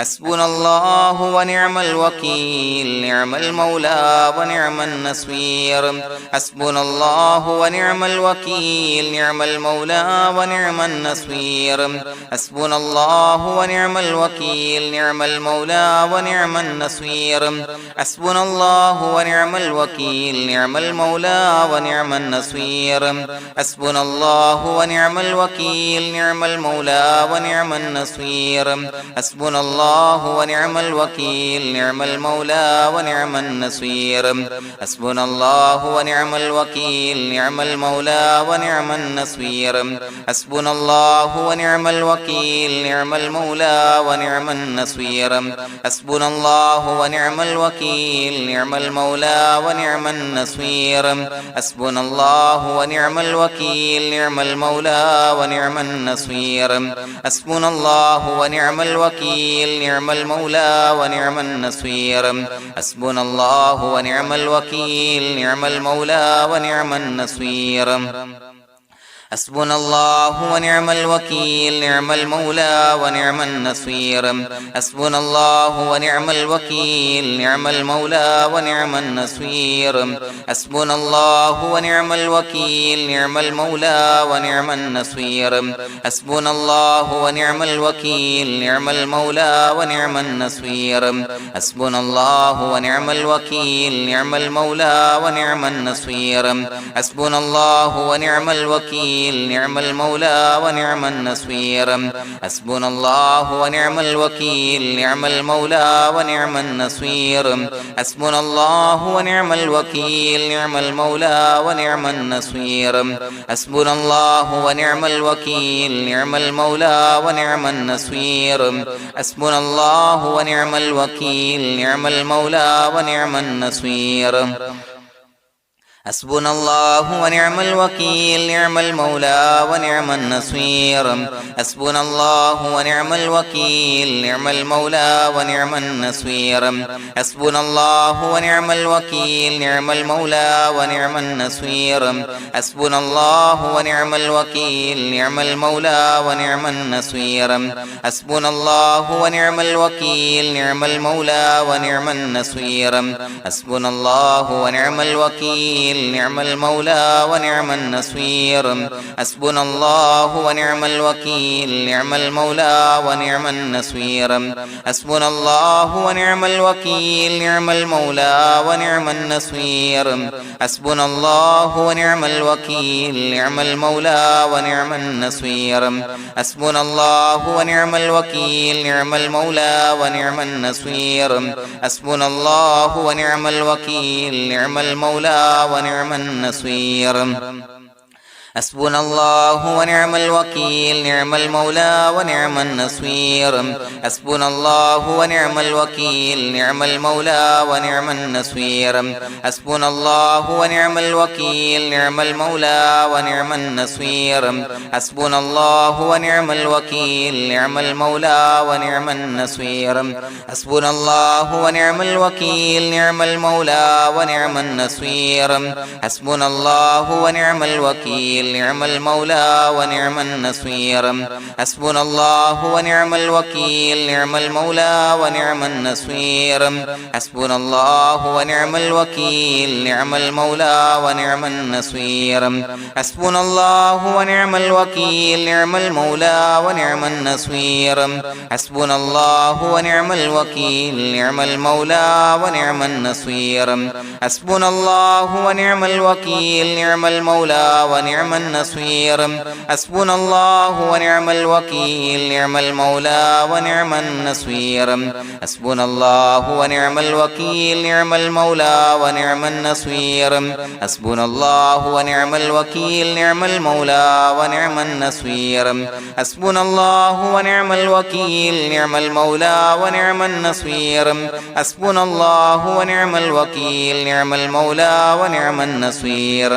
حسبنا الله ونعم الوكيل نعم المولى ونعم النصير حسبنا الله ونعم الوكيل نعم المولى ونعم النصير حسبنا الله ونعم الوكيل نعم المولى ونعم النصير حسبنا الله ونعم الوكيل نعم المولى ونعم النصير حسبنا الله ونعم الوكيل نعم المولى ونعم النصير حسبنا الله ونعم الوكيل نعم المولى ونعم النصير حسبنا الله ونعم الوكيل نعم المولى ونعم النصير حسبنا الله ونعم الوكيل نعم المولى ونعم النصير حسبنا الله ونعم الوكيل نعم المولى ونعم النصير حسبنا الله ونعم الوكيل نعم المولى ونعم النصير حسبنا الله ونعم الوكيل نعم المولى ونعم النصير حسبنا الله ونعم الوكيل نعم المولى ونعم النصير حسبنا الله ونعم الوكيل نعم المولى ونعم النصير حسبنا الله ونعم الوكيل نعم المولى ونعم النصير حسبنا الله ونعم الوكيل نعم المولى ونعم النصير حسبنا الله ونعم الوكيل نعم المولى ونعم النصير حسبنا الله ونعم الوكيل نعم المولى ونعم النصير حسبنا الله ونعم الوكيل نعم المولى ونعم النصير حسبنا الله ونعم الوكيل نعم المولى ونعم النصير حسبنا الله ونعم الوكيل نعم المولى ونعم النصير حسبنا الله ونعم الوكيل نعم المولى ونعم النصير حسبنا الله ونعم الوكيل نعم المولى ونعم النصير حسبنا الله ونعم الوكيل نعم المولى ونعم النصير حسبنا الله ونعم الوكيل نعم المولى ونعم النصير حسبنا الله ونعم الوكيل نعم المولى ونعم النصير حسبنا الله ونعم الوكيل نعم المولى ونعم النصير حسبنا الله ونعم الوكيل نعم المولى ونعم النصير حسبنا الله ونعم الوكيل نعم المولى ونعم النصير حسبنا الله ونعم الوكيل نعم المولى ونعم النصير حسبنا الله ونعم الوكيل نعم المولى ونعم النصير حسبنا الله ونعم الوكيل نعم المولى ونعم النصير حسبنا الله ونعم الوكيل نعم المولى ونعم النصير حسبنا الله ونعم الوكيل نعم المولى ونعم النصير حسبنا الله ونعم الوكيل نعم المولى ونعم النصير حسبنا الله ونعم الوكيل نعم المولى ونعم النصير حسبنا الله ونعم الوكيل نعم المولى ونعم النصير حسبنا الله ونعم الوكيل نعم المولى ونعم النصير حسبنا الله ونعم الوكيل نعم المولى ونعم النصير حسبنا الله ونعم الوكيل نعم المولى ونعم النصير حسبنا الله ونعم الوكيل نعم المولى ونعم النصير حسبنا الله ونعم الوكيل نعم المولى ونعم النصير حسبنا الله ونعم الوكيل نعم المولى ونعم النصير حسبنا الله ونعم الوكيل نعم المولى ونعم النصير حسبنا الله ونعم الوكيل نعم المولى ونعم النصير حسبنا الله ونعم الوكيل نعم المولى ونعم النصير حسبنا الله ونعم الوكيل نعم المولى ونعم النصير حسبنا الله ونعم الوكيل نعم المولى ونعم النصير حسبنا الله ونعم الوكيل نعم المولى ونعم النصير حسبنا الله ونعم الوكيل نعم المولى ونعم النصير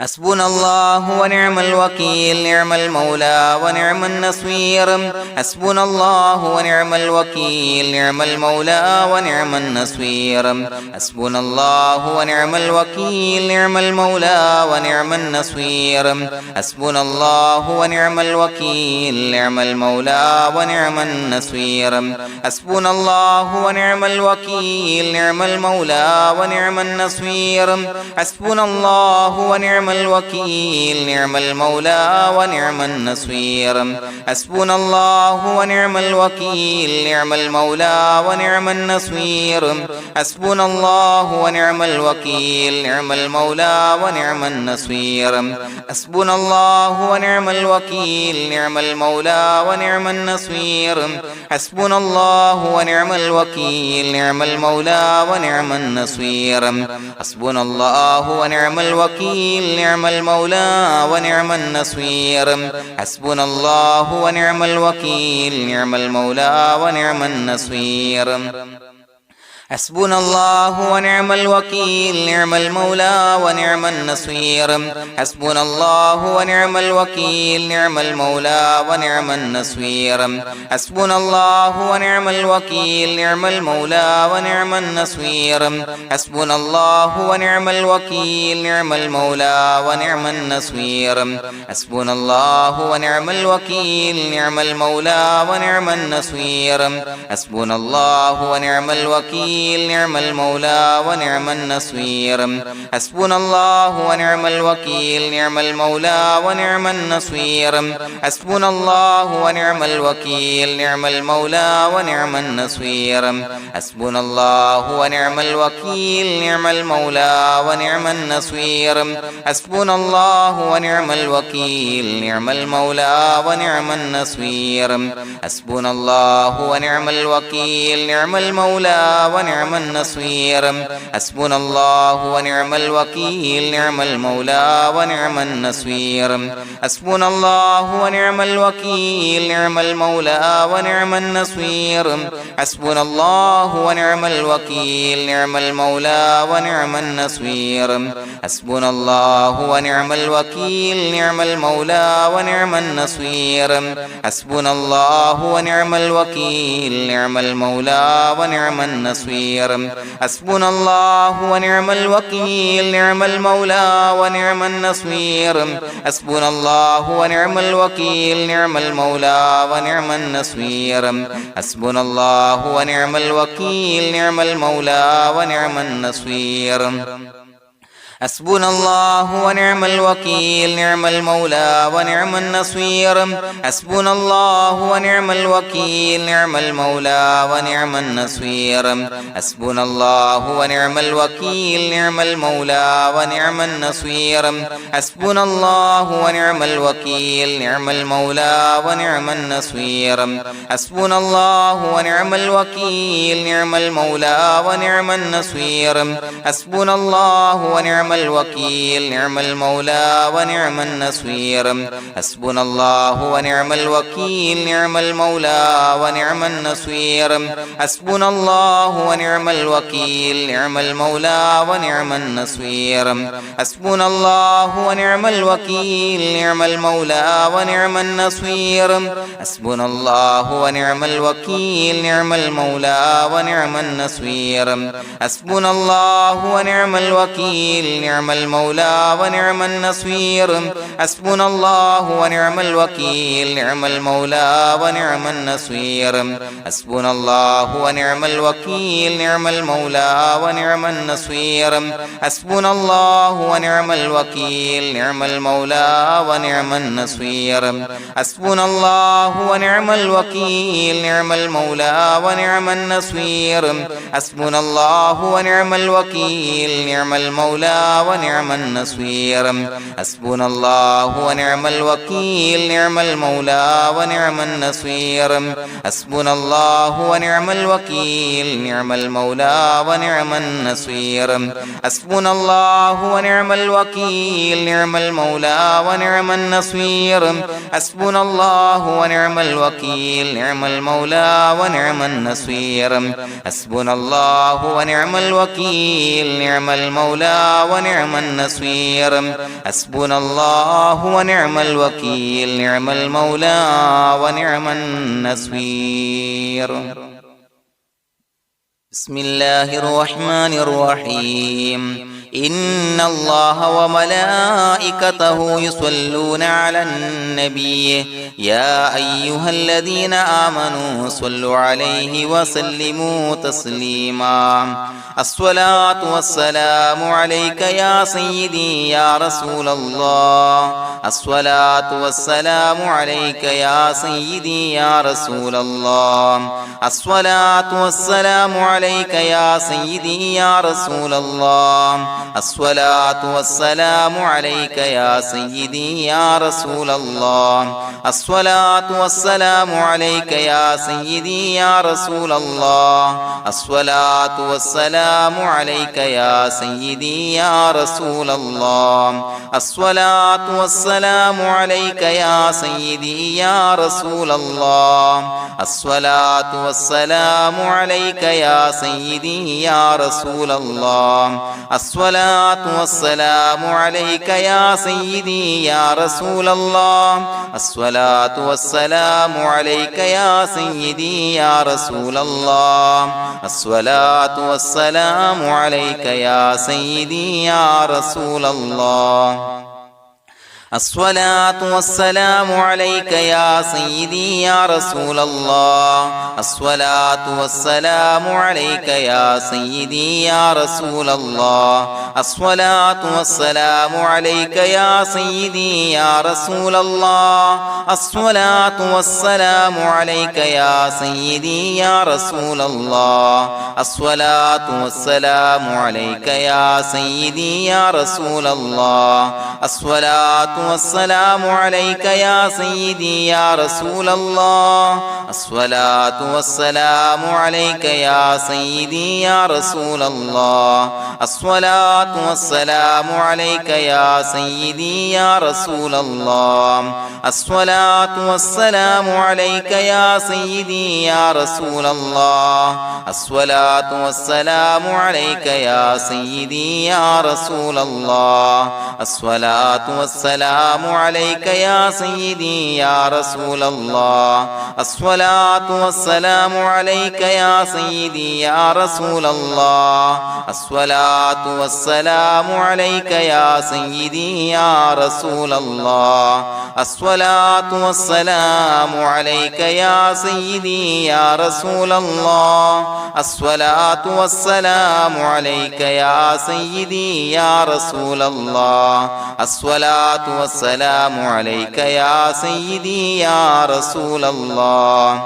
حسبنا الله ونعم الوكيل نعم المولى ونعم النصير حسبنا الله ونعم الوكيل نعم المولى ونعم النصير حسبنا الله ونعم الوكيل نعم المولى ونعم النصير حسبنا الله ونعم الوكيل نعم المولى ونعم النصير حسبنا الله ونعم الوكيل نعم المولى ونعم النصير حسبنا الله ونعم الوكيل نعم المولى ونعم النصير حسبنا الله ونعم الوكيل نعم المولى ونعم النصير حسبنا الله ونعم الوكيل نعم المولى ونعم النصير حسبنا الله ونعم الوكيل نعم المولى ونعم النصير حسبنا الله ونعم الوكيل نعم المولى ونعم النصير حسبنا الله ونعم الوكيل نعم المولى ونعم النصير حسبنا الله ونعم الوكيل نعم المولى ونعم النصير حسبنا الله ونعم الوكيل نعم المولى ونعم النصير حسبنا الله ونعم الوكيل نعم المولى ونعم النصير حسبنا الله ونعم الوكيل نعم المولى ونعم النصير حسبنا الله ونعم الوكيل نعم المولى ونعم النصير حسبنا الله ونعم الوكيل نعم المولى ونعم النصير حسبنا الله ونعم الوكيل نعم المولى ونعم النصير حسبنا الله ونعم الوكيل نعم المولى ونعم النصير حسبنا الله ونعم الوكيل نعم المولى ونعم النصير حسبنا الله ونعم الوكيل نعم المولى ونعم النصير حسبنا الله ونعم الوكيل نعم المولى ونعم النصير حسبنا الله ونعم الوكيل نعم المولى ونعم النصير حسبنا الله ونعم الوكيل نعم المولى ونعم النصير حسبنا الله ونعم الوكيل نعم المولى ونعم النصير حسبنا الله ونعم الوكيل نعم المولى ونعم النصير حسبنا الله ونعم الوكيل نعم المولى ونعم النصير حسبنا الله ونعم الوكيل نعم المولى ونعم النصير حسبنا الله ونعم الوكيل نعم المولى ونعم النصير حسبنا الله ونعم الوكيل نعم المولى ونعم النصير حسبنا الله ونعم الوكيل نعم المولى ونعم النصير حسبنا الله ونعم الوكيل نعم المولى ونعم النصير حسبنا الله ونعم الوكيل نعم المولى ونعم النصير حسبنا الله ونعم الوكيل نعم المولى ونعم النصير حسبنا الله ونعم الوكيل نعم المولى ونعم النصير حسبنا الله ونعم الوكيل نعم المولى ونعم النصير حسبنا الله ونعم الوكيل نعم المولى ونعم النصير حسبنا الله ونعم الوكيل نعم المولى ونعم النصير حسبنا الله ونعم الوكيل نعم المولى ونعم النصير حسبنا الله ونعم الوكيل نعم المولى ونعم النصير حسبنا الله ونعم الوكيل نعم المولى ونعم النصير حسبنا الله ونعم الوكيل نعم المولى ونعم النصير حسبنا الله ونعم الوكيل نعم المولى ونعم النصير حسبنا الله ونعم الوكيل نعم المولى ونعم النصير حسبنا الله ونعم الوكيل نعم المولى ونعم النصير حسبنا الله ونعم الوكيل نعم المولى ونعم النصير حسبنا الله ونعم الوكيل نعم المولى ونعم النصير حسبنا الله ونعم الوكيل نعم المولى ونعم النصير حسبنا الله ونعم الوكيل نعم المولى ونعم النصير حسبنا الله ونعم الوكيل نعم المولى ونعم النصير حسبنا الله ونعم الوكيل نعم المولى ونعم النصير حسبنا الله ونعم الوكيل نعم المولى ونعم النصير حسبنا الله ونعم الوكيل نعم المولى ونعم النصير بسم الله الرحمن الرحيم إن الله وملائكته يصلون على النبي يا أيها الذين آمنوا صلوا عليه وسلموا تسليما الصلاة والسلام عليك يا سيدي يا رسول الله الصلاة والسلام عليك يا سيدي يا رسول الله الصلاة والسلام عليك يا سيدي يا رسول الله الصلاة والسلام عليك يا سيدي يا رسول الله الصلاة والسلام عليك يا سيدي يا رسول الله الصلاة والسلام عليك يا سيدي يا رسول الله الصلاة والسلام عليك يا سيدي يا رسول الله الصلاة والسلام عليك يا سيدي يا رسول الله الصلاة والسلام عليك يا سيدي يا رسول الله الصلاة والسلام عليك يا سيدي يا رسول الله الصلاة والسلام عليك يا سيدي يا رسول الله الصلاة والسلام عليك يا سيدي يا رسول الله الصلاة والسلام عليك يا سيدي يا رسول الله الصلاة والسلام عليك يا سيدي يا رسول الله الصلاة والسلام عليك يا سيدي يا رسول الله الصلاة والسلام عليك يا سيدي يا رسول الله الصلاة والسلام عليك يا سيدي يا رسول الله الصلاة والسلام عليك يا سيدي يا رسول الله الصلاة والسلام عليك يا سيدي يا رسول الله الصلاة والسلام عليك يا سيدي يا رسول الله الصلاة والسلام عليك يا سيدي يا رسول الله الصلاة والسلام عليك يا سيدي يا رسول الله الصلاة والسلام عليك يا سيدي يا رسول الله الصلاة والسلام عليك يا سيدي يا رسول الله الصلاة والسلام عليك يا سيدي يا رسول الله الصلاة والسلام عليك يا سيدي يا رسول الله الصلاة والسلام عليك يا سيدي يا رسول الله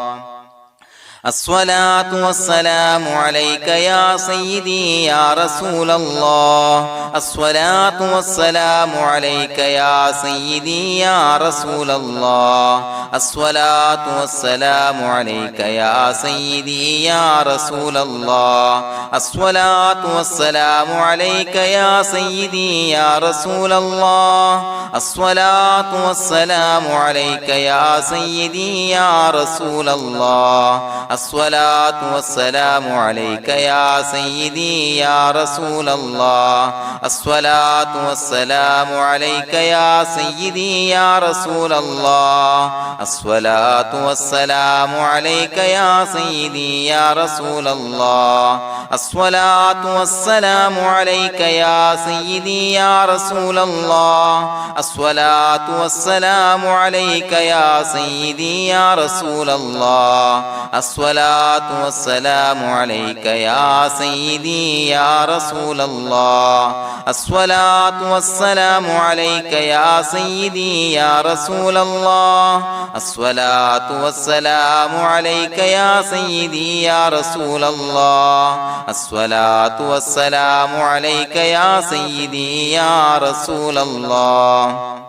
الصلاة والسلام عليك يا سيدي يا رسول الله الصلاة والسلام عليك يا سيدي يا رسول الله الصلاة والسلام عليك يا سيدي يا رسول الله الصلاة والسلام عليك يا سيدي يا رسول الله الصلاة والسلام عليك يا سيدي يا رسول الله الصلاة والسلام عليك يا سيدي يا رسول الله الصلاة والسلام عليك يا سيدي يا رسول الله الصلاة والسلام عليك يا سيدي يا رسول الله الصلاة والسلام عليك يا سيدي يا رسول الله الصلاة والسلام عليك يا سيدي يا رسول الله الصلاة والسلام عليك يا سيدي يا رسول الله الصلاة والسلام عليك يا سيدي يا رسول الله الصلاة والسلام عليك يا سيدي يا رسول الله الصلاة والسلام عليك يا سيدي يا رسول الله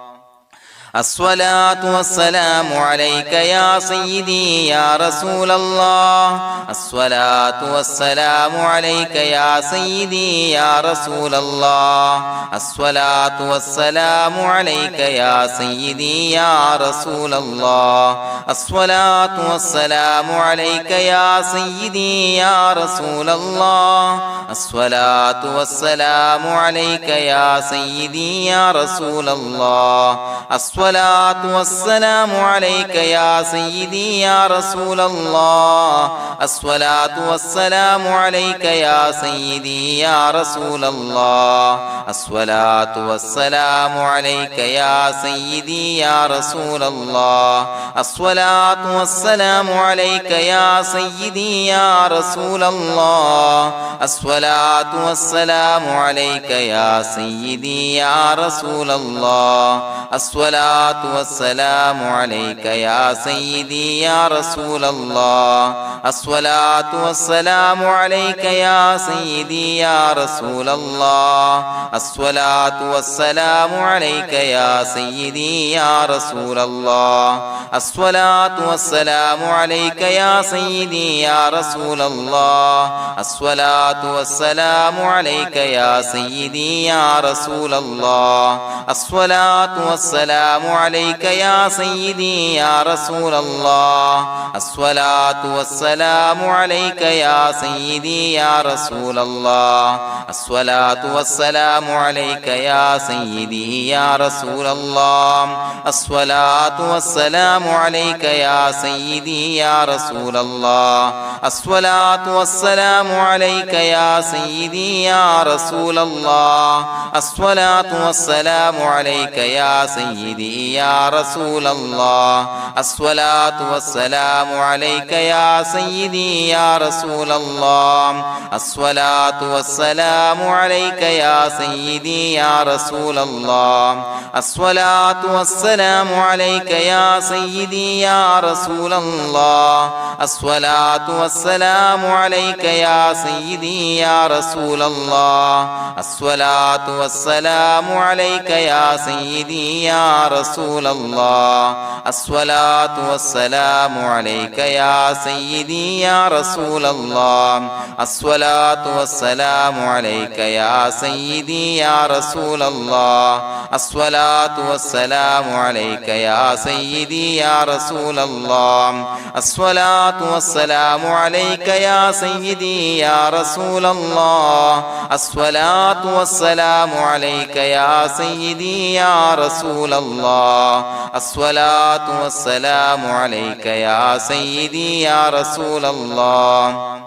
الصلاة والسلام عليك يا سيدي يا رسول الله الصلاة والسلام عليك يا سيدي يا رسول الله الصلاة والسلام عليك يا سيدي يا رسول الله الصلاة والسلام عليك يا سيدي يا رسول الله الصلاة والسلام عليك يا سيدي يا رسول الله الصلاة والسلام عليك يا سيدي يا رسول الله الصلاة والسلام عليك يا سيدي يا رسول الله الصلاة والسلام عليك يا سيدي يا رسول الله الصلاة والسلام عليك يا سيدي يا رسول الله الصلاة والسلام عليك يا سيدي يا رسول الله الصلاة والسلام عليك يا سيدي يا رسول الله الصلاة والسلام عليك يا سيدي يا رسول الله الصلاة والسلام عليك يا سيدي يا رسول الله الصلاة والسلام عليك يا سيدي يا رسول الله الصلاة والسلام عليك يا سيدي يا رسول الله الصلاة والسلام عليك يا سيدي يا رسول الله الصلاة والسلام عليك يا سيدي يا رسول الله الصلاة والسلام عليك يا سيدي يا رسول الله الصلاة والسلام عليك يا سيدي يا رسول الله الصلاة والسلام عليك يا سيدي يا رسول الله الصلاة والسلام عليك يا سيدي يا رسول الله الصلاة والسلام عليك يا سيدي يا رسول الله الصلاة والسلام عليك يا سيدي يا رسول الله الصلاة والسلام عليك يا سيدي يا رسول الله الصلاة والسلام عليك يا سيدي يا رسول الله الصلاة والسلام عليك يا سيدي يا رسول الله الصلاة والسلام عليك يا سيدي يا رسول الله الصلاة والسلام عليك يا سيدي يا رسول الله الصلاة والسلام عليك يا سيدي يا رسول الله الصلاة والسلام عليك يا سيدي يا رسول الله الصلاة والسلام عليك يا سيدي يا رسول الله الصلاة والسلام عليك يا سيدي يا رسول الله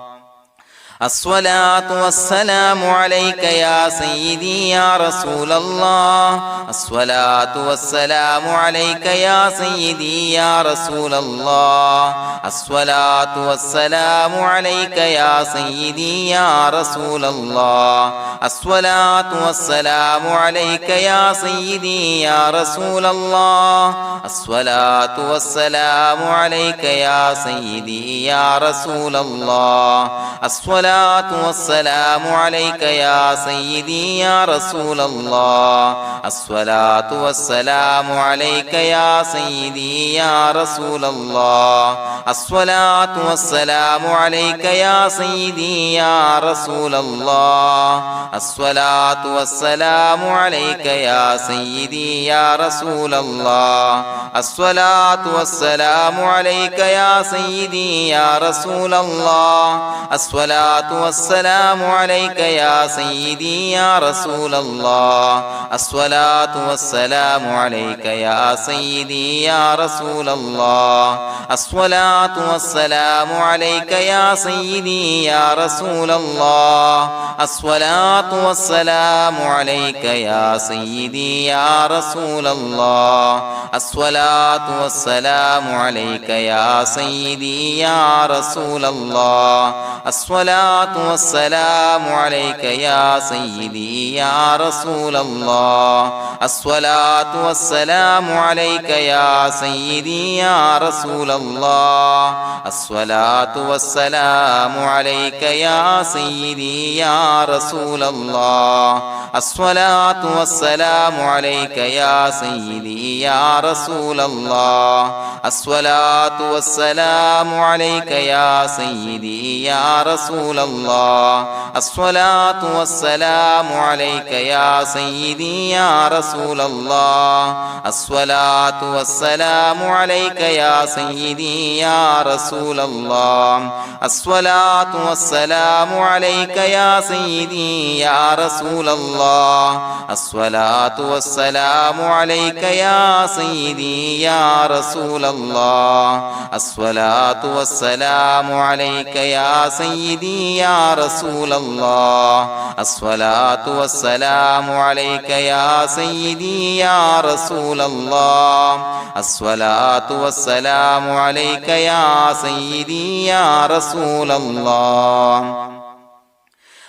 الصلاة والسلام عليك يا سيدي يا رسول الله الصلاة والسلام عليك يا سيدي يا رسول الله الصلاة والسلام عليك يا سيدي يا رسول الله الصلاة والسلام عليك يا سيدي يا رسول الله الصلاة والسلام عليك يا سيدي يا رسول الله الصلاة والسلام عليك يا سيدي يا رسول الله الصلاة والسلام عليك يا سيدي يا رسول الله الصلاة والسلام عليك يا سيدي يا رسول الله الصلاة والسلام عليك يا سيدي يا رسول الله الصلاة والسلام عليك يا سيدي يا رسول الله الصلاة والسلام عليك يا سيدي يا رسول الله الصلاة والسلام عليك يا سيدي يا رسول الله الصلاة والسلام عليك يا سيدي يا رسول الله الصلاة والسلام عليك يا سيدي يا رسول الله الصلاة والسلام عليك يا سيدي يا رسول الله الصلاة الصلاة والسلام عليك يا سيدي يا رسول الله الصلاة والسلام عليك يا سيدي يا رسول الله الصلاة والسلام عليك يا سيدي يا رسول الله الصلاة والسلام عليك يا سيدي يا رسول الله الصلاة والسلام عليك يا سيدي يا رسول الله الصلاة والسلام عليك يا سيدي يا رسول الله الصلاة والسلام عليك يا سيدي يا رسول الله الصلاة والسلام عليك يا سيدي يا رسول الله الصلاة والسلام عليك يا سيدي يا رسول الله الصلاة والسلام عليك يا سيدي يا رسول الله الصلاة والسلام عليك يا سيدي يا رسول الله الصلاة والسلام عليك يا سيدي يا رسول الله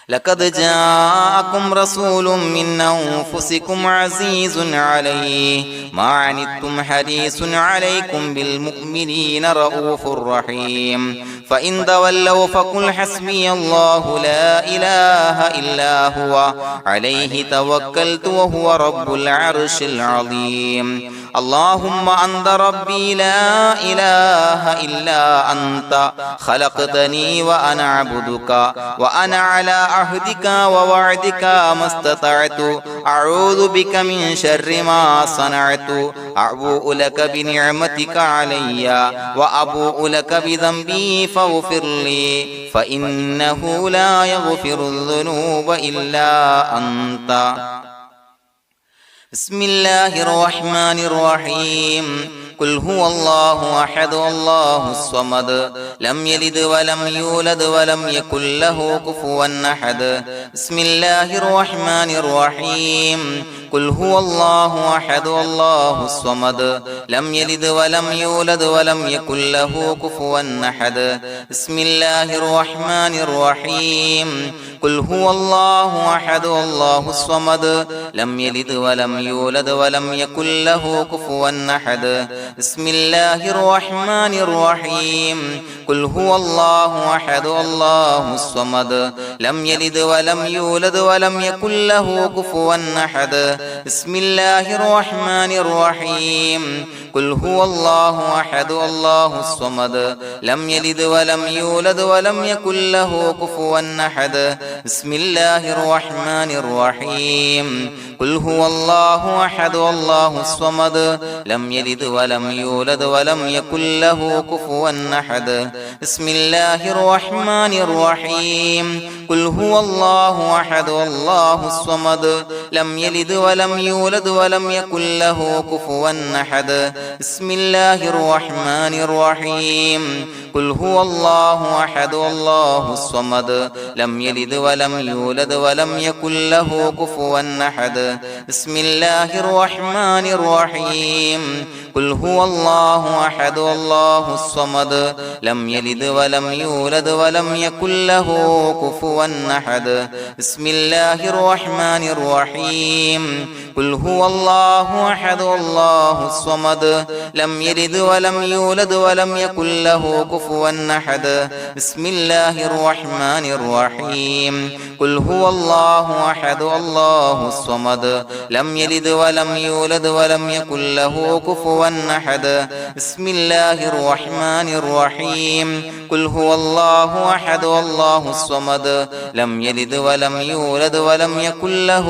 لقد جاءكم رسول من أنفسكم عزيز عليه ما عنتم حريص عليكم بالمؤمنين رؤوف رحيم فإن تولوا فقل حسبي الله لا إله إلا هو عليه توكلت وهو رب العرش العظيم اللهم أنت ربي لا إله إلا أنت خلقتني وأنا عبدك وأنا على عهدك ووعدك ما استطعت أعوذ بك من شر ما صنعت أبوء لك بنعمتك علي وأبوء لك بذنبي فاغفر لي فإنه لا يغفر الذنوب إلا أنت بسم الله الرحمن الرحيم قل هو الله أحد الله الصمد لم يلد ولم يولد ولم يكن له كفوا أحد بسم الله الرحمن الرحيم قل هو الله أحد الله الصمد لم يلد ولم يولد ولم يكن له كفوا أحد بسم الله الرحمن الرحيم قل هو الله أحد الله الصمد لم يلد ولم يولد ولم يكن له كفوا أحد بسم الله الرحمن الرحيم قل هو الله أحد الله الصمد لم يلد ولم يولد ولم يكن له كفوا أحد بسم الله الرحمن الرحيم قل هو الله أحد الله الصمد لم يلد ولم يولد ولم يكن له كفوا أحد بسم الله الرحمن الرحيم قل هو الله أحد الله الصمد لم يلد ولم يولد ولم يكن له كفوا أحد بسم الله الرحمن الرحيم قل هو الله أحد الله الصمد لم يلد ولم يولد ولم يكن له كفوا أحد بسم الله الرحمن الرحيم قل هو الله أحد الله الصمد لم يلد ولم يولد ولم يكن له كفوا أحد بسم الله الرحمن الرحيم قل هو الله أحد الله الصمد لم يلد ولم يولد ولم يكن له كفوا أحد بسم الله الرحمن الرحيم قل هو الله أحد الله الصمد لم يلد ولم يولد ولم يكن له كفوا أحد بسم الله الرحمن الرحيم قل هو الله أحد الله الصمد لم يلد ولم يولد ولم يكن له كفوا أحد بسم الله الرحمن الرحيم قل هو الله أحد الله الصمد لم يلد ولم يولد ولم يكن له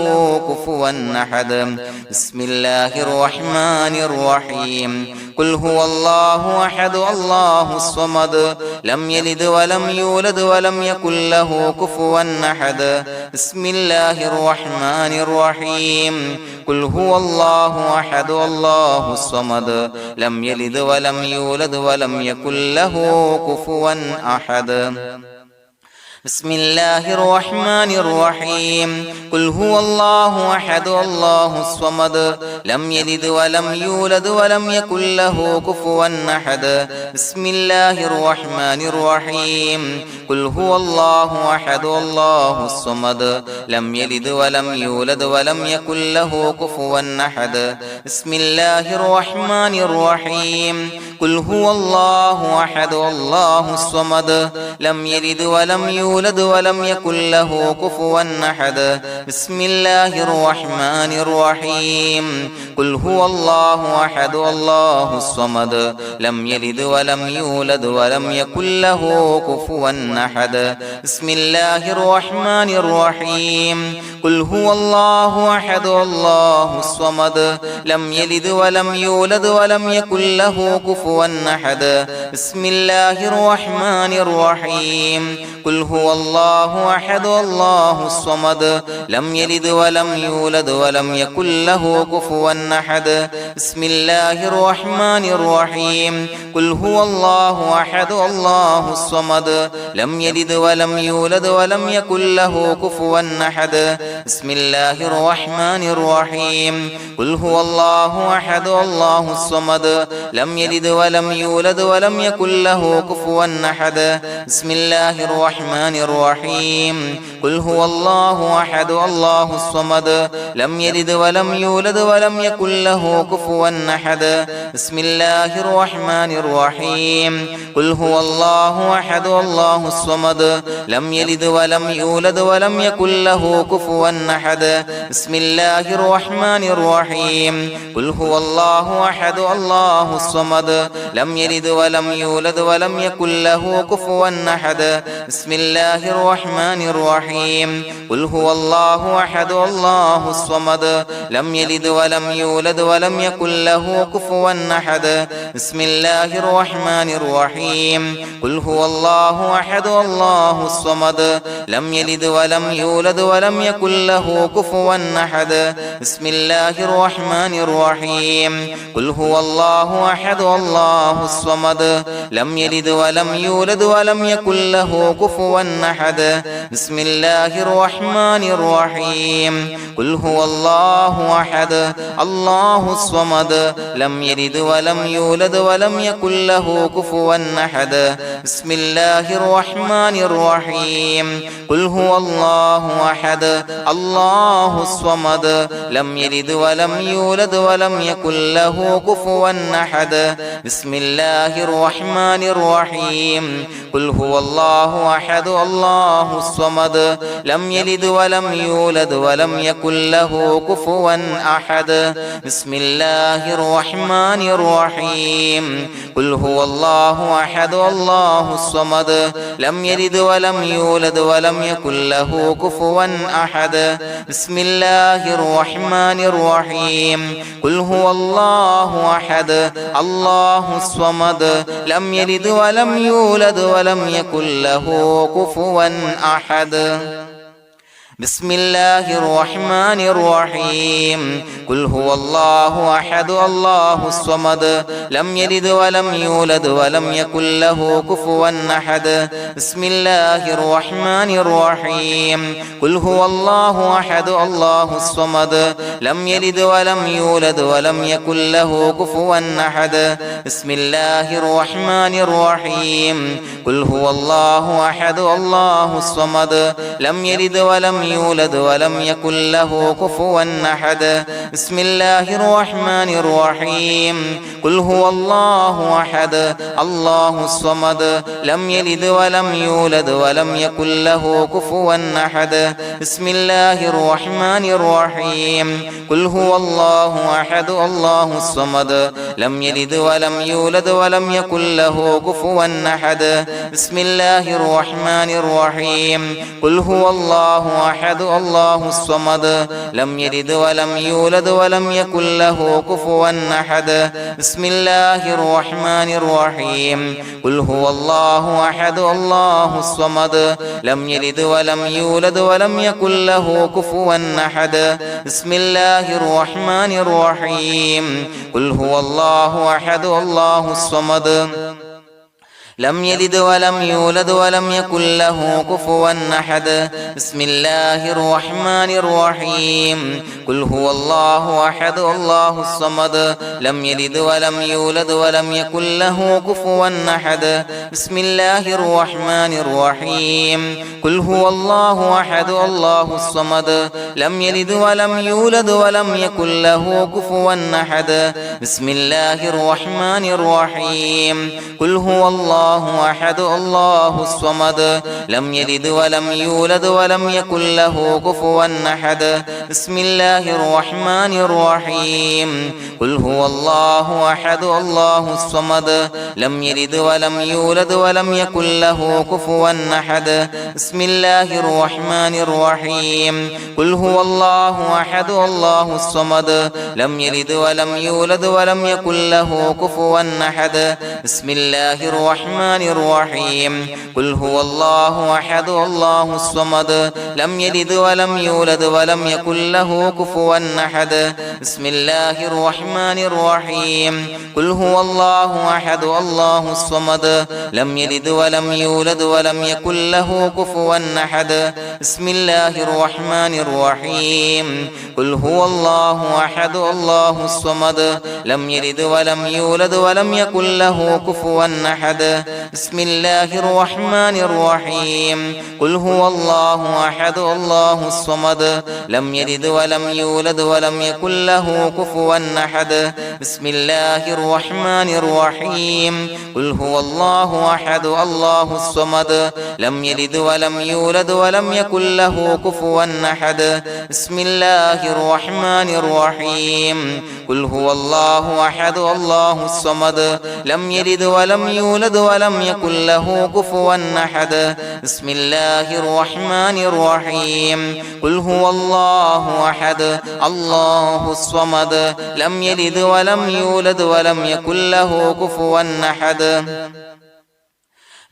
كفوا أحد بسم الله الرحمن الرحيم قل هو الله أحد الله الصمد لم يلد ولم يولد ولم يكن له كفوا أحد بسم الله الرحمن الرحيم قل هو الله أحد الله الصمد لم يلد ولم يولد ولم يكن له كفوا أحد بسم الله الرحمن الرحيم قل هو الله أحد الله الصمد لم يلد ولم يولد ولم يكن له كفوا أحد بسم الله الرحمن الرحيم قل هو الله أحد الله الصمد لم يلد ولم يولد ولم يكن له كفوا أحد بسم الله الرحمن الرحيم قل هو الله أحد الله الصمد لم يلد ولم يولد ولم يكن له كفوا أحد بسم الله الرحمن الرحيم قل هو الله أحد الله الصمد لم يلد ولم يولد ولم يكن له كفوا أحد بسم الله الرحمن الرحيم قل هو الله أحد الله الصمد لم يلد ولم يولد ولم يكن له كفوا أحد بسم الله الرحمن الرحيم قل هو الله أحد الله الصمد لم يلد ولم يولد ولم يكن له كفوا أحد بسم الله الرحمن الرحيم قل هو الله أحد الله الصمد لم يلد ولم يولد ولم يكن له كفوا أحد بسم الله الرحمن الرحيم قل هو الله أحد الله الصمد لم يلد ولم يولد ولم يكن له كفوا أحد بسم الله الرحمن الرحيم قل هو الله أحد الله الصمد لم يلد ولم يولد ولم يكن له كفوا أحد بسم الله الرحمن الرحيم قل هو الله أحد الله الصمد لم يلد ولم يولد ولم يكن له كفوا أحد بسم الله الرحمن الرحيم قل هو الله أحد الله الصمد لم يلد ولم يولد ولم يكن له كفوا أحد بسم الله الرحمن الرحيم قل هو الله أحد الله الصمد لم يلد ولم يولد ولم يكن له كفوا أحد بسم الله الرحمن الرحيم قل هو الله أحد الله الصمد لم يلد ولم يولد ولم يكن له كفوا أحد بسم الله الرحمن الرحيم قل هو الله أحد الله الصمد لم يلد ولم يولد ولم يكن له كفوا أحد بسم الله الرحمن الرحيم قل هو الله أحد الله الصمد لم يلد ولم يولد ولم يكن له كفوا أحد بسم الله الرحمن الرحيم قل هو الله أحد الله الصمد لم يلد ولم يولد ولم يكن له كفوا أحد بسم الله الرحمن الرحيم قل هو الله أحد الله الصمد لم يلد ولم يولد ولم يكن له كفوا أحد بسم الله الرحمن الرحيم قل هو الله أحد الله الصمد لم يلد ولم يولد ولم يكن له كفوا أحد بسم الله الرحمن الرحيم قل هو الله أحد الله الصمد لم يلد ولم يولد ولم يكن له كفوا أحد بسم الله الرحمن الرحيم قل هو الله أحد الله الصمد لم يلد ولم يولد ولم يكن له كفوا أحد بسم الله الرحمن الرحيم قل هو الله أحد الله الصمد لم يلد ولم يولد ولم يكن له كفوا أحد بسم الله الرحمن الرحيم قل هو الله أحد الله الصمد لم يلد ولم يولد ولم يكن له كفوا أحد بسم الله الرحمن الرحيم قل هو الله أحد الله الصمد لم يلد ولم يولد ولم يكن له كفوا أحد بسم الله الرحمن الرحيم قل هو الله أحد الله الصمد لم يلد ولم يولد ولم يكن له كفوا أحد بسم الله الرحمن الرحيم قل هو الله أحد الله الصمد لم يلد ولم يولد ولم يكن له كفوا أحد بسم الله الرحمن الرحيم قل هو الله أحد الله الصمد لم يلد ولم يولد ولم يكن له كفوا أحد بسم الله الرحمن الرحيم قل هو الله أحد الله الصمد لم يلد ولم يولد ولم يكن له كفوا أحد بسم الله الرحمن الرحيم قل هو الله أحد الله الصمد لم يلد ولم يولد ولم يكن له كفوا أحد بسم الله الرحمن الرحيم قل هو الله أحد الله الصمد لم يلد ولم يولد ولم يكن له كفوا أحد بسم الله الرحمن الرحيم قل هو الله أحد الله الصمد لم يلد ولم يولد ولم يكن له كفوا أحد بسم الله الرحمن الرحيم قل هو الله أحد الله الصمد لم يلد ولم يولد ولم يكن له كفوا أحد بسم الله الرحمن الرحيم قل هو الله أحد الله الصمد لم يلد ولم يولد ولم يكن له كفوا أحد بسم الله الرحمن الرحيم قل هو الله أحد الله الصمد لم يلد ولم يولد ولم يكن له كفوا أحد بسم الله الرحمن الرحيم قل هو الله أحد الله الصمد لم يلد ولم يولد ولم يكن له كفوا أحد بسم الله الرحمن الرحيم قل هو الله أحد الله الصمد لم يلد ولم يولد ولم يكن له كفوا أحد بسم الله الرحمن الرحيم قل هو الله أحد الله الصمد لم يلد ولم يولد ولم يكن له كفوا أحد بسم الله الرحمن الرحيم قل هو الله أحد الله الصمد لم يلد ولم يولد ولم يكن له كفوا أحد بسم الله الرحمن الرحيم قل هو الله أحد الله الصمد لم يلد ولم يولد ولم يكن له كفوا أحد بسم الله الرحمن الرحيم قل هو الله أحد الله الصمد لم يلد ولم يولد ولم يكن له كفوا أحد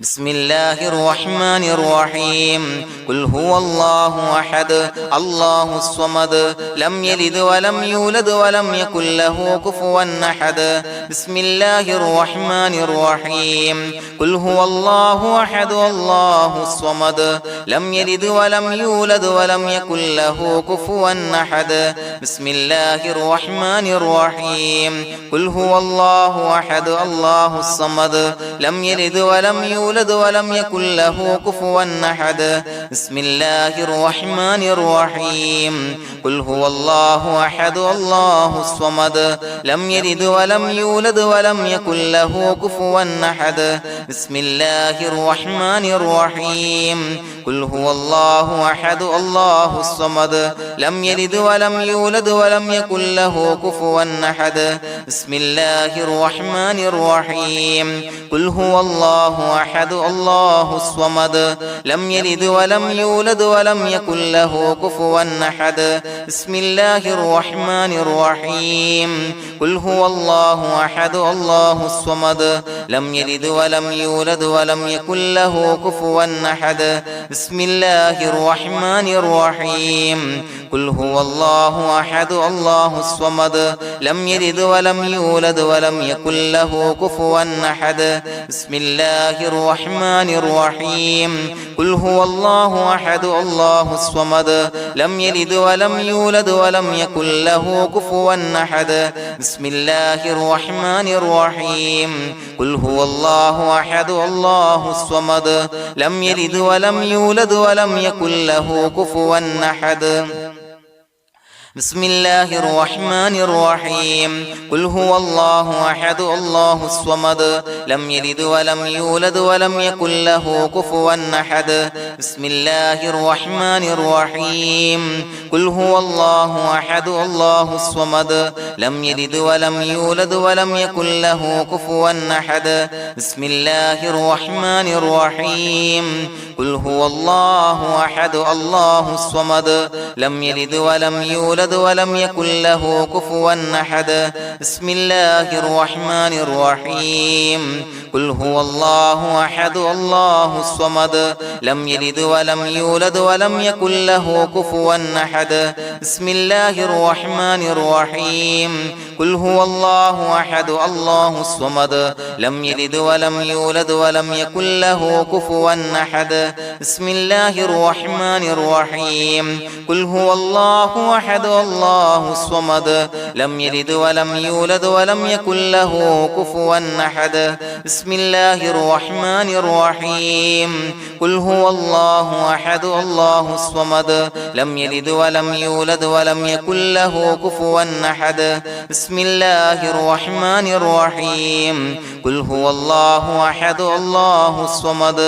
بسم الله الرحمن الرحيم قل هو الله أحد الله الصمد لم يلد ولم يولد ولم يكن له كفوا أحد بسم الله الرحمن الرحيم قل هو الله أحد الله الصمد لم يلد ولم يولد ولم يكن له كفوا أحد بسم الله الرحمن الرحيم قل هو الله أحد الله الصمد لم يلد ولم يولد ولم يكن له كفوا أحد بسم الله الرحمن الرحيم قل هو الله أحد الله الصمد لم يلد ولم يولد ولم يكن له كفوا أحد بسم الله الرحمن الرحيم قل هو الله أحد الله الصمد لم يلد ولم يولد ولم يكن له كفوا أحد بسم الله الرحمن الرحيم قل هو الله أحد الله الصمد لم يلد ولم يولد ولم يكن له كفوا أحد بسم الله الرحمن الرحيم قل هو الله أحد الله الصمد لم يلد ولم يولد ولم يكن له كفوا أحد بسم الله الرحمن الرحيم قل هو الله أحد الله الصمد لم يلد ولم يولد ولم يكن له كفوا أحد بسم الله الرحمن الرحيم قل هو الله أحد الله الصمد لم يلد ولم يولد ولم يكن له كفوا أحد بسم الله الرحمن الرحيم قل هو الله أحد الله الصمد لم يلد ولم يولد ولم يكن له كفوا أحد بسم الله الرحمن الرحيم قل هو الله أحد الله الصمد لم يلد ولم يولد ولم يكن له كفوا أحد بسم الله الرحمن الرحيم قل هو الله أحد الله الصمد لم يلد ولم يولد ولم يكن له كفوا أحد بسم الله الرحمن الرحيم قل هو الله أحد الله الصمد لم يلد ولم يولد يولد ولم يكن له كفوا أحد بسم الله الرحمن الرحيم قل هو الله أحد الله الصمد لم يلد ولم يولد ولم يكن له كفوا أحد بسم الله الرحمن الرحيم قل هو الله أحد الله الصمد لم يلد ولم يولد ولم يكن له كفوا أحد بسم الله الرحمن الرحيم قل هو الله أحد الله الصمد لم يلد ولم يولد ولم يكن له كفوا أحد بسم الله الرحمن الرحيم قل هو الله أحد الله الصمد لم يلد ولم يولد ولم يكن له كفوا أحد بسم الله الرحمن الرحيم قل هو الله أحد الله الصمد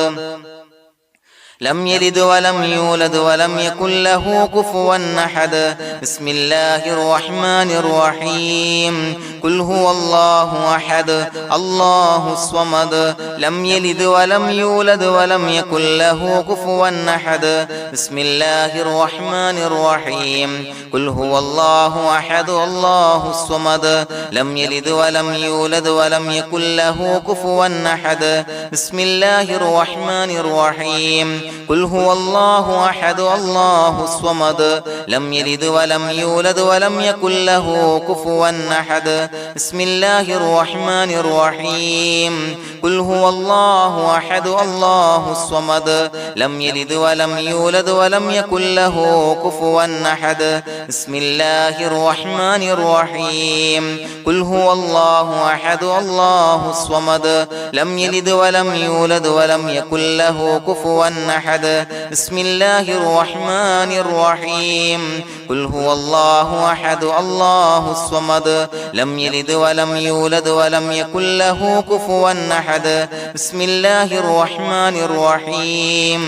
لم يلد ولم يولد ولم يكن له كفوا أحد بسم الله الرحمن الرحيم قل هو الله أحد الله الصمد لم يلد ولم يولد ولم يكن له كفوا أحد بسم الله الرحمن الرحيم قل هو الله أحد الله الصمد لم يلد ولم يولد ولم يكن له كفوا أحد بسم الله الرحمن الرحيم قل هو الله أحد الله الصمد لم يلد ولم يولد ولم يكن له كفوا أحد بسم الله الرحمن الرحيم قل هو الله أحد الله الصمد لم يلد ولم يولد ولم يكن له كفوا أحد بسم الله الرحمن الرحيم قل هو الله أحد الله الصمد لم يلد ولم يولد ولم يكن له كفوا أحد بسم الله الرحمن الرحيم قل هو الله أحد الله الصمد لم يلد ولم يولد ولم يكن له كفوا أحد بسم الله الرحمن الرحيم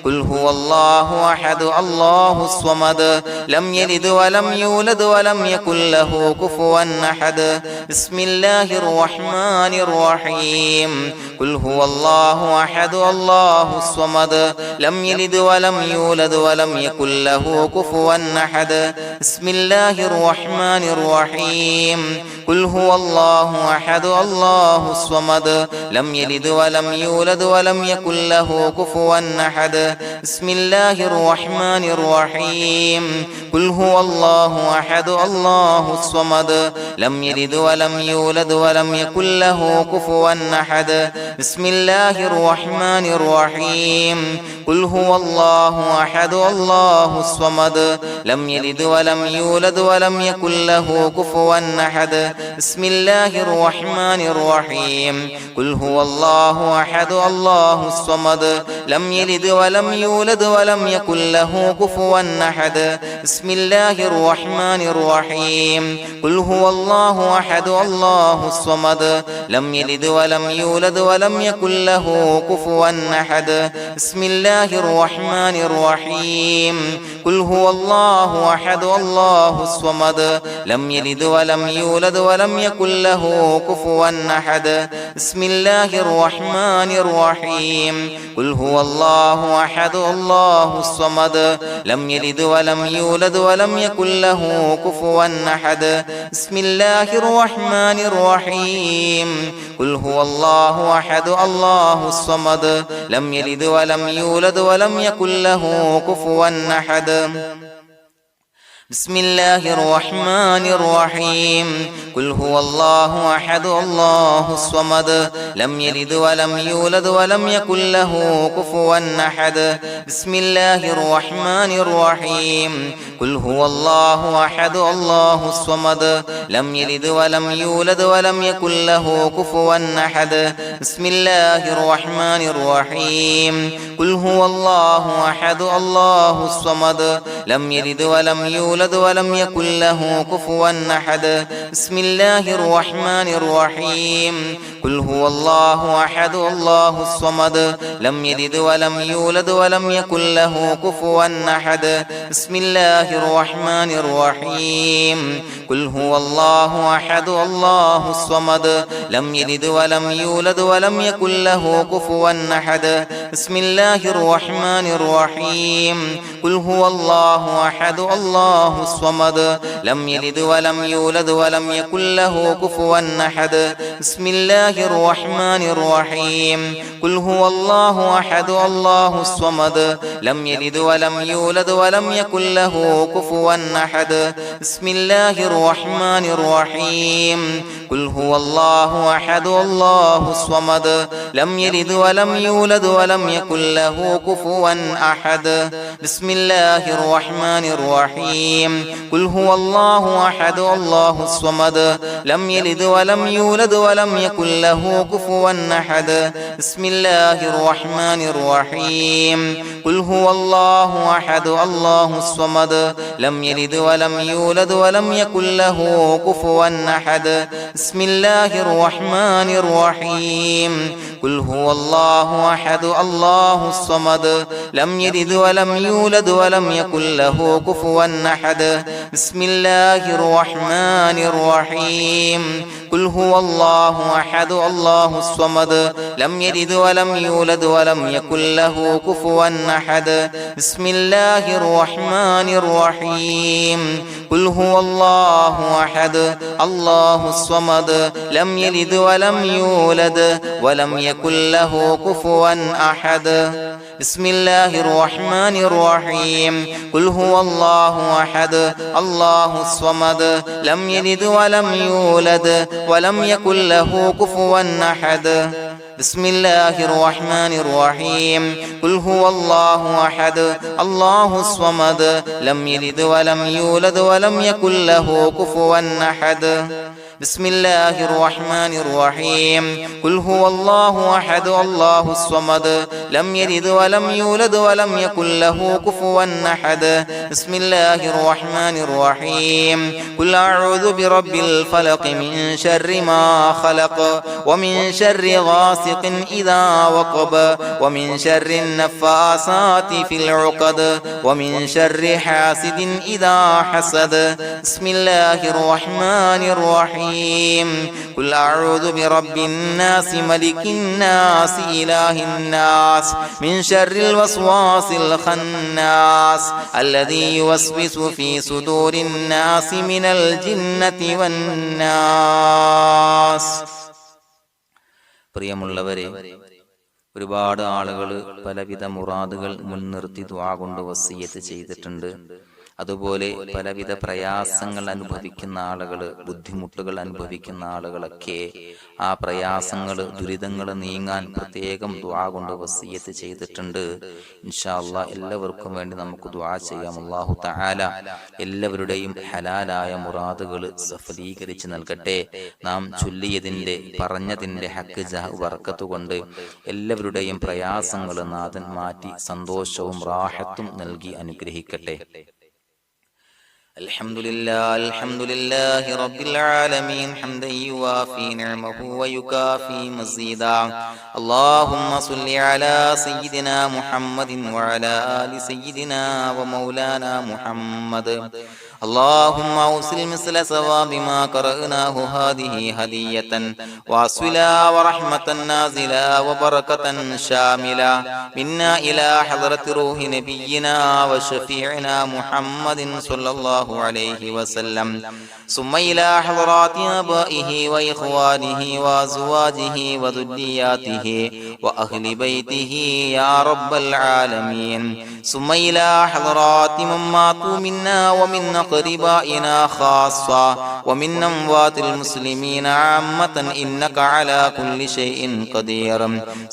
قل هو الله أحد الله الصمد لم يلد ولم يولد ولم يكن له كفوا أحد بسم الله الرحمن الرحيم قل هو الله أحد الله الصمد لم يلد ولم يولد ولم يكن له كفوا أحد بسم الله الرحمن الرحيم قل هو الله أحد الله الصمد لم يلد ولم يولد ولم يكن له كفوا أحد بسم الله الرحمن الرحيم قل هو الله أحد الله الصمد لم يلد ولم يولد ولم يكن له كفوا أحد بسم الله الرحمن الرحيم قل هو الله أحد الله الصمد لم يلد ولم يولد ولم يكن له كفوا أحد بسم الله الرحمن الرحيم قل هو الله أحد الله الصمد لم يلد ولم يولد ولم يكن له كفوا أحد بسم الله الرحمن الرحيم قل هو الله أحد الله الصمد لم يلد ولم يولد ولم يكن له كفوا أحد بسم الله الرحمن الرحيم قل هو الله أحد الله الصمد لم يلد ولم يولد ولم يكن له كفوا أحد بسم الله الرحمن الرحيم قل هو الله أحد الله الصمد لم يلد ولم يولد ولم يكن له كفوا أحد بسم الله الرحمن الرحيم قل هو الله أحد الله الصمد لم يلد ولم يولد ولم يكن له كفوا أحد بسم الله الرحمن الرحيم قل هو الله أحد الله الصمد لم يلد ولم يولد ولم يكن له كفوا أحد بسم الله الرحمن الرحيم قل هو الله أحد الله الصمد لم يلد ولم يولد ولم يكن له كفوا أحد بسم الله الرحمن الرحيم قل هو الله أحد الله الصمد لم يلد ولم يولد ولم يكن له كفوا أحد بسم الله الرحمن الرحيم قل هو الله أحد الله الصمد لم يلد ولم يولد ولم يكن له كفوا أحد بسم الله الرحمن الرحيم قل هو الله أحد الله الصمد لم يلد ولم يولد ولم يكن له كفوا أحد بسم الله الرحمن الرحيم قل هو الله الله أحد الله الصمد لم يلد ولم يولد ولم يكن له كفوا أحد بسم الله الرحمن الرحيم قل هو الله أحد الله الصمد لم يلد ولم يولد ولم يكن له كفوا أحد بسم الله الرحمن الرحيم قل هو الله أحد الله الصمد لم يلد ولم يولد ولم يكن له كفوا أحد بسم الله الرحمن الرحيم قل هو الله أحد الله الصمد لم يلد ولم يولد ولم يكن له كفوا أحد بسم الله الرحمن الرحيم قل هو الله أحد الله الصمد لم يلد ولم يولد ولم يكن له كفوا أحد بسم الله الرحمن الرحيم قل هو الله أحد الله الصمد لم يلد ولم يولد ولم يكن له كفوا أحد بسم الله الرحمن الرحيم قل هو الله أحد الله الصمد لم يلد ولم يولد ولم يكن له كفوا أحد بسم الله الرحمن الرحيم قل هو الله أحد الله الصمد لم يلد ولم يولد ولم يكن له كفوا أحد بسم الله الرحمن الرحيم قل هو الله أحد الله الصمد لم يلد ولم يولد ولم يكن له كفوا أحد بسم الله الرحمن الرحيم قل هو الله أحد الله الصمد لم يلد ولم يولد ولم يكن له كفوا أحد بسم الله الرحمن الرحيم قل هو الله أحد الله الصمد لم يلد ولم يولد ولم يكن له كفوا أحد بسم الله الرحمن الرحيم قل أعوذ برب الفلق من شر ما خلق ومن شر غاسق إذا وقب ومن شر النفاثات في العقد ومن شر حاسد إذا حسد بسم الله الرحمن الرحيم قل أعوذ برب الناس ملك الناس إله الناس من شر الوسواس الخناس الذي يوسوس في صدور الناس من الجنة والناس. പ്രിയമുള്ളവരെ, ഒരുപാട് ആളുകൾ പലവിധ മുറാദുകൾ മുൻനിർത്തി ദുആ കൊണ്ട് വസിയ്യത്ത് ചെയ്തിട്ടുണ്ട്. അതുപോലെ പലവിധ പ്രയാസങ്ങൾ അനുഭവിക്കുന്ന ആളുകൾ, ബുദ്ധിമുട്ടുകൾ അനുഭവിക്കുന്ന ആളുകളൊക്കെ ആ പ്രയാസങ്ങൾ, ദുരിതങ്ങൾ നീങ്ങാൻ പ്രത്യേകം ദുആ കൊണ്ട് വസിയ്യത്ത് ചെയ്തിട്ടുണ്ട്. ഇൻഷാ അല്ലാഹ് എല്ലാവർക്കും വേണ്ടി നമുക്ക് ദുആ ചെയ്യാം. അല്ലാഹു തആല എല്ലാവരുടെയും ഹലാലായ മുറാദുകൾ സഫലീകരിച്ച് നൽകട്ടെ. നാം ചൊല്ലിയതിന്റെ, പറഞ്ഞതിന്റെ ഹക്ക് ജാഹ് ബർക്കത്ത് കൊണ്ട് എല്ലാവരുടെയും പ്രയാസങ്ങൾ നാഥൻ മാറ്റി സന്തോഷവും റാഹത്തും നൽകി അനുഗ്രഹിക്കട്ടെ. الحمد لله رب العالمين حمدا يوافي نعمه ويكافي مزيدا. اللهم صل على سيدنا محمد وعلى آل سيدنا ومولانا محمد. اللهم أوصل مثل ثواب ما قرأناه هذه هدية واصلا ورحمة نازلا وبركة شاملة منا إلى حضرة روح نبينا وشفيعنا محمد صلى الله عليه وسلم، ثم إلى حضرات آبائه وإخوانه وأزواجه وذرياته وأهل بيته يا رب العالمين، ثم إلى حضرات من ماتوا منا ومن أقربائنا خاصة ومن أموات المسلمين عامة إنك على كل شيء قدير،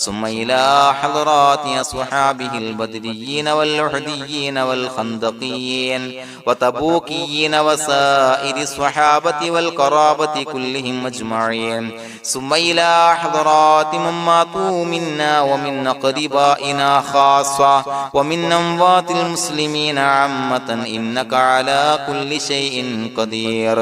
ثم إلى حضرات أصحابه البدريين والأحديين والخندقيين وتبوكيين وسائر الصحابة والقرابة كلهم أجمعين، ثم إلى حضرات من ماتوا منا ومن أقربائنا خاصة ومن أموات المسلمين عامة إنك على كل شيء قدير.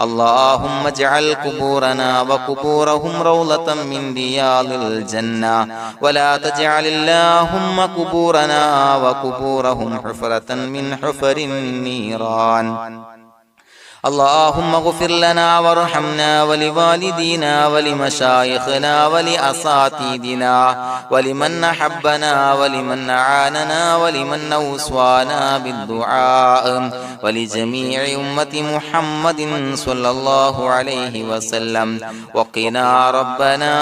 اللهم اجعل قبورنا وقبورهم روضة من رياض الجنة، ولا تجعل اللهم قبورنا وقبورهم حفرة من حفر النيران. اللهم اغفر لنا وارحمنا ولوالدينا ولمشايخنا ولأساتذتنا ولمن أحبنا ولمن أعاننا ولمن أوصانا بالدعاء ولجميع أمة محمد صلى الله عليه وسلم وقنا ربنا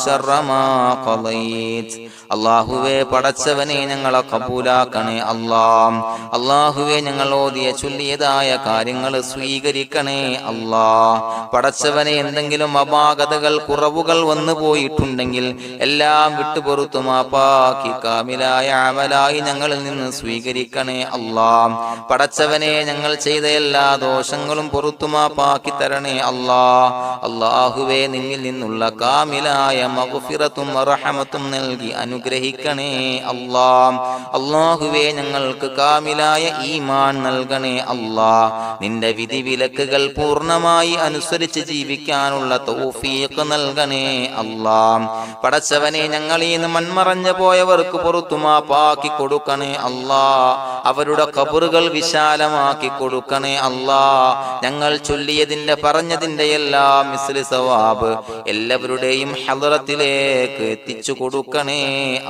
شر ما قضيت. അള്ളാഹുവേ പടച്ചവനെ ഞങ്ങളെ കബൂലാക്കണേ അല്ലാഹ്. അള്ളാഹുവേ ഞങ്ങൾ ഓതിയ ചൊല്ലിയതായ കാര്യങ്ങൾ സ്വീകരിക്കണേ അല്ലാഹ്. പടച്ചവനെ എന്തെങ്കിലും അപാകതകൾ കുറവുകൾ വന്നു പോയിട്ടുണ്ടെങ്കിൽ എല്ലാം വിട്ടുപൊറുത്തു മാപ്പാക്കി കാമിലായ അമലായി ഞങ്ങളിൽ നിന്ന് സ്വീകരിക്കണേ അല്ലാഹ്. പടച്ചവനെ ഞങ്ങൾ ചെയ്ത എല്ലാ ദോഷങ്ങളും പൊറുത്തു മാപ്പാക്കി തരണേ അല്ലാഹ്. അള്ളാഹുവേ നിന്നിൽ നിന്നുള്ള കാമിലായ മഗ്ഫിറത്തും റഹമത്തും നൽകി അനുഗ്രഹിക്കണേ അല്ലാഹ്. അല്ലാഹുവേ ഞങ്ങൾക്ക് കാമിലായ ഈമാൻ നൽകണേ അല്ലാഹ്. നിന്റെ വിധി വിലക്കുകൾ പൂർണ്ണമായി അനുസരിച്ച് ജീവിക്കാനുള്ള തൗഫീഖ് നൽകണേ അല്ലാഹ്. പടച്ചവനെ ഞങ്ങളിൽ നിന്ന് മൺമറഞ്ഞു പോയവർക്ക് പുറത്തു മാപ്പാക്കി കൊടുക്കണേ അല്ലാഹ്. അവരുടെ ഖബറുകൾ വിശാലമാക്കി കൊടുക്കണേ അല്ലാഹ്. ഞങ്ങൾ ചൊല്ലിയതിന്റെ പറഞ്ഞതിന്റെ എല്ലാം മിസ്ലി സവാബ് എല്ലാവരുടെയും ഹളറത്തിലേക്ക് എത്തിച്ചു കൊടുക്കണേ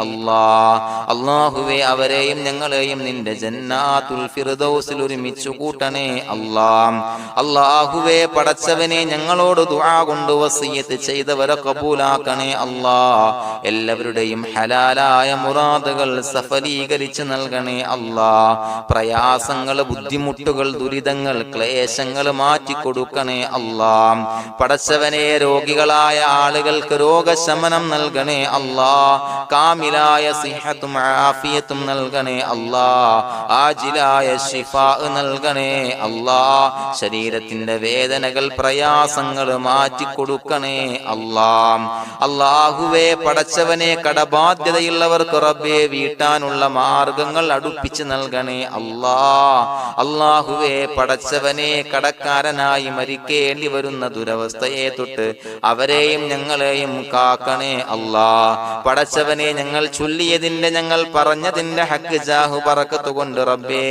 അല്ലാഹ്. അല്ലാഹുവേ അവരെയും ഞങ്ങളെയും നിന്റെ ജന്നാത്തുൽ ഫിർദൗസിൽ ഒരുമിച്ചു കൂട്ടണേ അല്ലാഹ്. അല്ലാഹുവേ പടച്ചവനെ ഞങ്ങളോട് ദുആ കൊണ്ട് വസിയത്ത് ചെയ്തവരെ കബൂലാക്കണേ അല്ലാഹ്. എല്ലാവരുടെയും ഹലാലായ മുറാദുകൾ സഫലീകരിച്ച് നൽകണേ അല്ലാഹ്. പ്രയാസങ്ങൾ, ബുദ്ധിമുട്ടുകൾ, ദുരിതങ്ങൾ, ക്ലേശങ്ങൾ മാറ്റിക്കൊടുക്കണേ അല്ലാഹ്. പടച്ചവനെ രോഗികളായ ആളുകൾക്ക് രോഗശമനം നൽകണേ അല്ലാഹ്. കാമിലായ സിഹത്തും ആഫിയത്തും നൽകണേ അല്ലാഹ്. ആജിലായ ശിഫാ നൽകണേ അല്ലാഹ്. ശരീരത്തിന്റെ വേദനകൾ, പ്രയാസങ്ങൾ മാറ്റിക്കൊടുക്കണേ അല്ലാഹ്. അല്ലാഹുവേ പടച്ചവനെ കടബാധ്യതയുള്ളവർക്ക് റബ്ബേ വീട്ടാനുള്ള മാർഗങ്ങൾ അടുപ്പിച്ച് നൽകണേ അല്ലാഹ്. അല്ലാഹുവേ പടച്ചവനെ കടക്കാരനായി മരിക്കേണ്ടി വരുന്ന ദുരവസ്ഥയെ തൊട്ട് അവരെയും ഞങ്ങളെയും കാക്കണേ അല്ലാഹ്. പടച്ചവനെ ഞങ്ങൾ ചൊല്ലിയതിന്റെ, ഞങ്ങൾ പറഞ്ഞതിന്റെ ഹക്ക് ജാഹു ബറക്കത്ത് കൊണ്ട് റബ്ബേ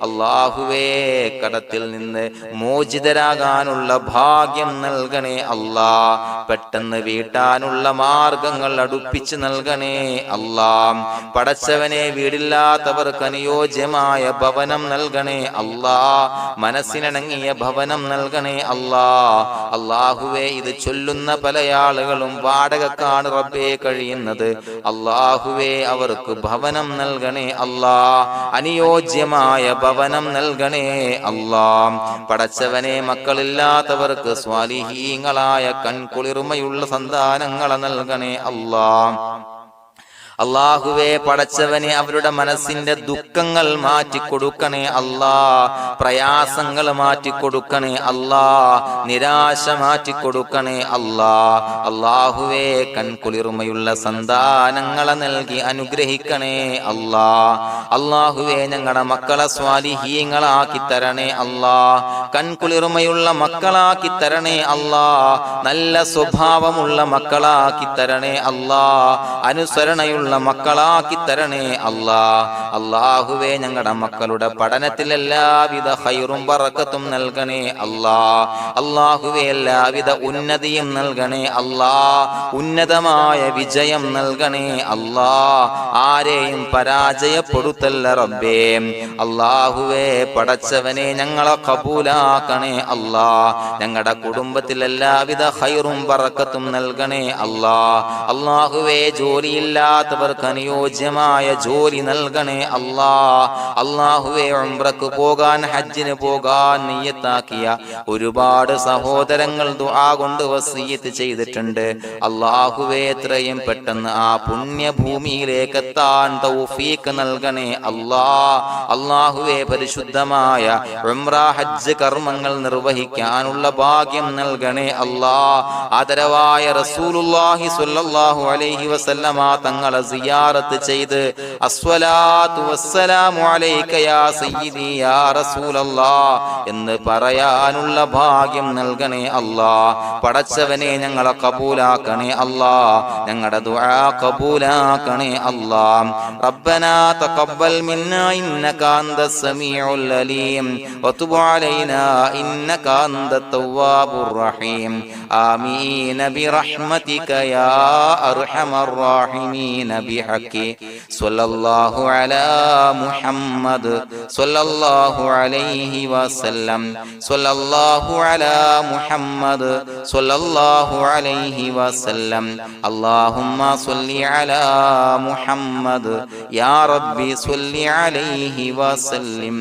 അല്ലാഹുവേ കടത്തിൽ നിന്ന് മോചിതരാകാനുള്ള ഭാഗ്യം നൽകണേ അല്ലാഹ്. പെട്ടെന്ന് വീട്ടാനുള്ള മാർഗങ്ങൾ അടുപ്പിച്ച് നൽകണേ അല്ലാഹ്. പടച്ചവനെ വീടില്ലാത്തവർക്ക് അനുയോജ്യമായ ഭവനം നൽകണേ അല്ലാഹ്. മനസ്സിനിണങ്ങിയ ഭവനം നൽകണേ അല്ലാഹ്. അല്ലാഹുവേ ഇത് ചൊല്ലുന്ന പല ആളുകളും വാടകക്കാണ് റബ്ബേ കഴിയുന്നത്. അല്ലാഹുവേ അവർക്ക് ഭവനം നൽകണേ അല്ലാഹ്. അനുയോജ്യമായ ഭവനം നൽകണേ അല്ലാഹ്. പടച്ചവനെ മക്കളില്ലാത്തവർക്ക് സ്വാലിഹീങ്ങളായ കൺകുളിർമയുള്ള സന്താനങ്ങളെ നൽകണേ അല്ലാഹ്. അല്ലാഹുവേ പടച്ചവനെ അവരുടെ മനസ്സിന്റെ ദുഃഖങ്ങൾ മാറ്റിക്കൊടുക്കണേ അല്ലാഹ്. പ്രയാസങ്ങൾ മാറ്റിക്കൊടുക്കണേ അല്ലാഹ്. നിരാശ മാറ്റിക്കൊടുക്കണേ അല്ലാഹ്. അല്ലാഹുവേ കൺകുളിർമയുള്ള സന്താനങ്ങളെ നൽകി അനുഗ്രഹിക്കണേ അല്ലാഹ്. അല്ലാഹുവേ ഞങ്ങളുടെ മക്കളെ സ്വാലിഹീങ്ങളാക്കി തരണേ അല്ലാഹ്. കൺകുളിർമയുള്ള മക്കളാക്കി തരണേ അല്ലാഹ്. നല്ല സ്വഭാവമുള്ള മക്കളാക്കി തരണേ അല്ലാഹ്. അനുസരണയുള്ള മക്കളാക്കി തരണേ അല്ലാഹ്. അല്ലാഹുവേ ഞങ്ങളുടെ മക്കളുടെ പഠനത്തിൽ എല്ലാവിധ ഖൈറും ബറക്കത്തും നൽകണേ അല്ലാഹ്. അല്ലാഹുവേ എല്ലാവിധ ഉന്നതിയും നൽകണേ അല്ലാഹ്. ഉന്നതമായ വിജയം നൽകണേ അല്ലാഹ്. ആരെയും പരാജയപ്പെടുത്തല്ല റബ്ബേ. അല്ലാഹുവേ പടച്ചവനെ ഞങ്ങളെ കബൂലാക്കണേ അല്ലാഹ്. ഞങ്ങളുടെ കുടുംബത്തിൽ എല്ലാവിധ ഖൈറും ബറക്കത്തും നൽകണേ അല്ലാഹ്. അല്ലാഹുവേ ജോലിയില്ലാത്ത അനുയോജ്യമായ ജോലി നൽകണേ അല്ലാഹ്. അല്ലാഹുവേ ഉംറക്ക് പോകാൻ, ഹജ്ജിന് പോകാൻ നിയ്യത്താക്കിയ ഒരുപാട് സഹോദരങ്ങൾ ദുആ കൊണ്ട് വസിയത്ത് ചെയ്തിട്ടുണ്ട്. അല്ലാഹുവേ എത്രയും പെട്ടെന്ന് ആ പുണ്യഭൂമിയിലേക്ക് എത്താൻ തൗഫീഖ് നൽകണേ അല്ലാഹ്. അല്ലാഹുവേ പരിശുദ്ധമായ ഉംറ ഹജ്ജ് കർമ്മങ്ങൾ നിർവഹിക്കാനുള്ള ഭാഗ്യം നൽകണേ അല്ലാഹ്. ആദരവായ റസൂലുള്ളാഹി സ്വല്ലല്ലാഹു അലൈഹി വസല്ലമ തങ്ങളെ സിയാറത്ത് ചെയ്ത് അസ്സലാത്തു വസ്സലാമു അലൈക യാ സയ്യിദി യാ റസൂലല്ലാഹ് എന്ന് പറയാനുള്ള ഭാഗ്യം നൽകണേ അല്ലാഹ്. പടച്ചവനെ ഞങ്ങളെ കബൂലാക്കണേ അല്ലാഹ്, ഞങ്ങളുടെ ദുആ കബൂലാക്കണേ അല്ലാഹ്. റബ്ബനാ തഖബ്ബൽ മിന്നാ ഇന്നക അന്തസ് സമീഉൽ അലീം വതുബ് അലൈനാ ഇന്നക അന്തത് തവ്വാബുർ റഹീം. ആമീൻ ബിറഹ്മതിക യാ അർഹമർ റഹീമീൻ ബിഹഖി സ്വല്ലല്ലാഹു അലാ മുഹമ്മദ് സ്വല്ലല്ലാഹു അലൈഹി വസല്ലം സ്വല്ലല്ലാഹു അലാ മുഹമ്മദ് സ്വല്ലല്ലാഹു അലൈഹി വസല്ലം. അല്ലാഹുമ്മ സ്വല്ലി അലാ മുഹമ്മദ് യാ റബ്ബി സ്വല്ലി അലൈഹി വസല്ലം.